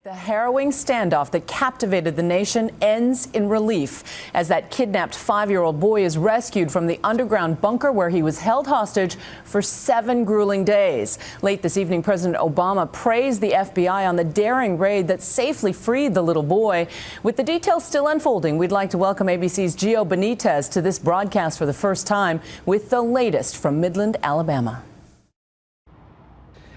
The harrowing standoff that captivated the nation ends in relief as that kidnapped 5-year-old boy is rescued from the underground bunker where he was held hostage for 7 grueling days. Late this evening, President Obama praised the FBI on the daring raid that safely freed the little boy. With the details still unfolding, we'd like to welcome ABC's Gio Benitez to this broadcast for the first time with the latest from Midland, Alabama.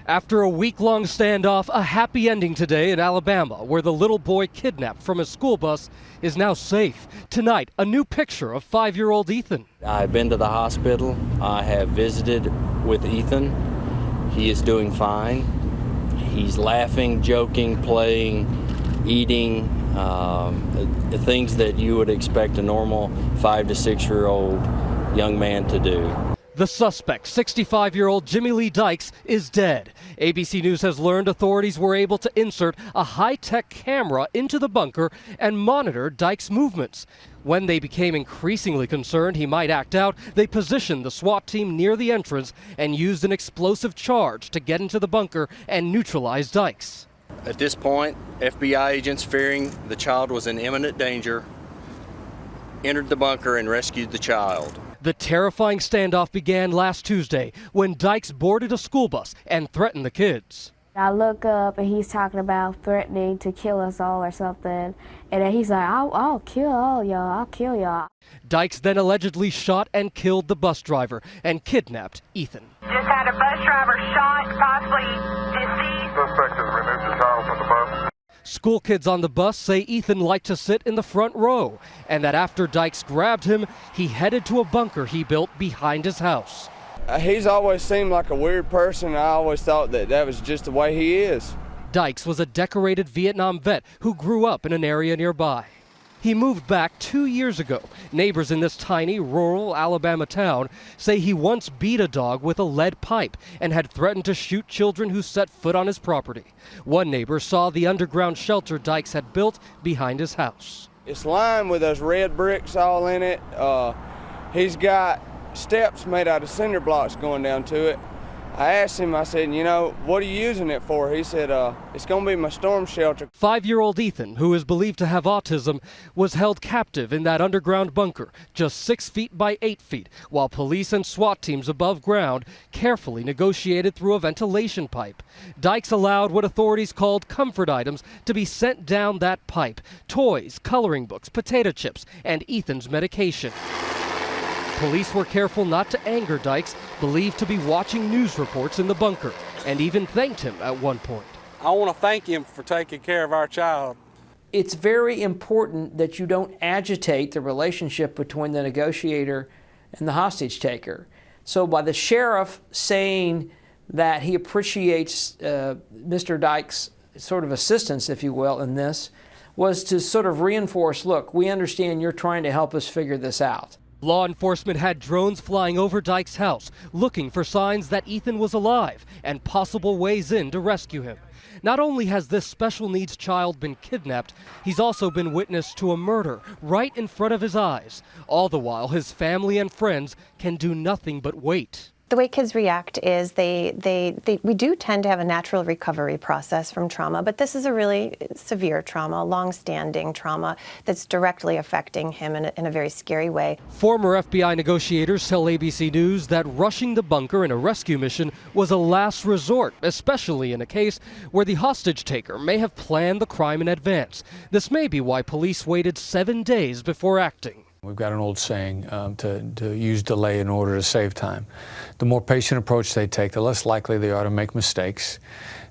After a week-long standoff, a happy ending today in Alabama, where the little boy kidnapped from a school bus is now safe. Tonight, a new picture of 5-year-old Ethan. I've been to the hospital. I have visited with Ethan. He is doing fine. He's laughing, joking, playing, eating, the things that you would expect a normal 5 to 6-year-old young man to do. The suspect, 65-year-old Jimmy Lee Dykes, is dead. ABC News has learned authorities were able to insert a high-tech camera into the bunker and monitor Dykes' movements. When they became increasingly concerned he might act out, they positioned the SWAT team near the entrance and used an explosive charge to get into the bunker and neutralize Dykes. At this point, FBI agents, fearing the child was in imminent danger, entered the bunker and rescued the child. The terrifying standoff began last Tuesday when Dykes boarded a school bus and threatened the kids. I look up and he's talking about threatening to kill us all or something. And then he's like, I'll kill all y'all, I'll kill y'all. Dykes then allegedly shot and killed the bus driver and kidnapped Ethan. Just had a bus driver shot, possibly deceased. Suspect has removed the child from the bus. School kids on the bus say Ethan liked to sit in the front row and that after Dykes grabbed him, he headed to a bunker he built behind his house. He's always seemed like a weird person. I always thought that was just the way he is. Dykes was a decorated Vietnam vet who grew up in an area nearby. He moved back 2 years ago. Neighbors in this tiny, rural Alabama town say he once beat a dog with a lead pipe and had threatened to shoot children who set foot on his property. One neighbor saw the underground shelter Dykes had built behind his house. It's lined with those red bricks all in it. He's got steps made out of cinder blocks going down to it. I asked him, I said, you know, what are you using it for? He said, it's going to be my storm shelter. 5-year-old Ethan, who is believed to have autism, was held captive in that underground bunker, just 6 feet by 8 feet, while police and SWAT teams above ground carefully negotiated through a ventilation pipe. Dykes allowed what authorities called comfort items to be sent down that pipe: toys, coloring books, potato chips, and Ethan's medication. Police were careful not to anger Dykes, believed to be watching news reports in the bunker, and even thanked him at one point. I want to thank him for taking care of our child. It's very important that you don't agitate the relationship between the negotiator and the hostage taker. So by the sheriff saying that he appreciates Mr. Dykes' sort of assistance, if you will, in this, was to sort of reinforce, look, we understand you're trying to help us figure this out. Law enforcement had drones flying over Dykes' house, looking for signs that Ethan was alive and possible ways in to rescue him. Not only has this special needs child been kidnapped, he's also been witness to a murder right in front of his eyes. All the while, his family and friends can do nothing but wait. The way kids react is we do tend to have a natural recovery process from trauma, but this is a really severe trauma, long-standing trauma that's directly affecting him in a very scary way. Former FBI negotiators tell ABC News that rushing the bunker in a rescue mission was a last resort, especially in a case where the hostage taker may have planned the crime in advance. This may be why police waited 7 days before acting. We've got an old saying to use delay in order to save time. The more patient approach they take, the less likely they are to make mistakes,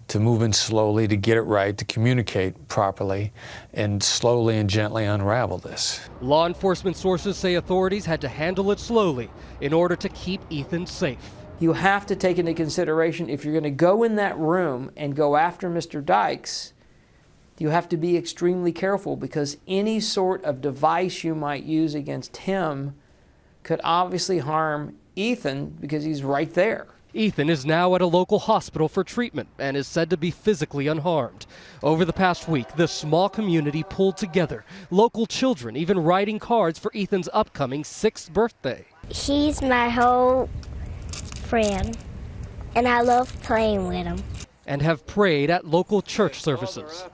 to move in slowly, to get it right, to communicate properly, and slowly and gently unravel this. Law enforcement sources say authorities had to handle it slowly in order to keep Ethan safe. You have to take into consideration, if you're going to go in that room and go after Mr. Dykes, you have to be extremely careful, because any sort of device you might use against him could obviously harm Ethan because he's right there. Ethan is now at a local hospital for treatment and is said to be physically unharmed. Over the past week, this small community pulled together, local children even writing cards for Ethan's upcoming 6th birthday. He's my whole friend, and I love playing with him. And have prayed at local church services.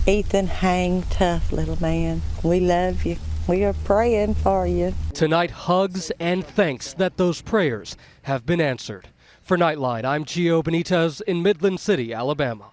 Ethan, hang tough, little man. We love you. We are praying for you. Tonight, hugs and thanks that those prayers have been answered. For Nightline, I'm Gio Benitez in Midland City, Alabama.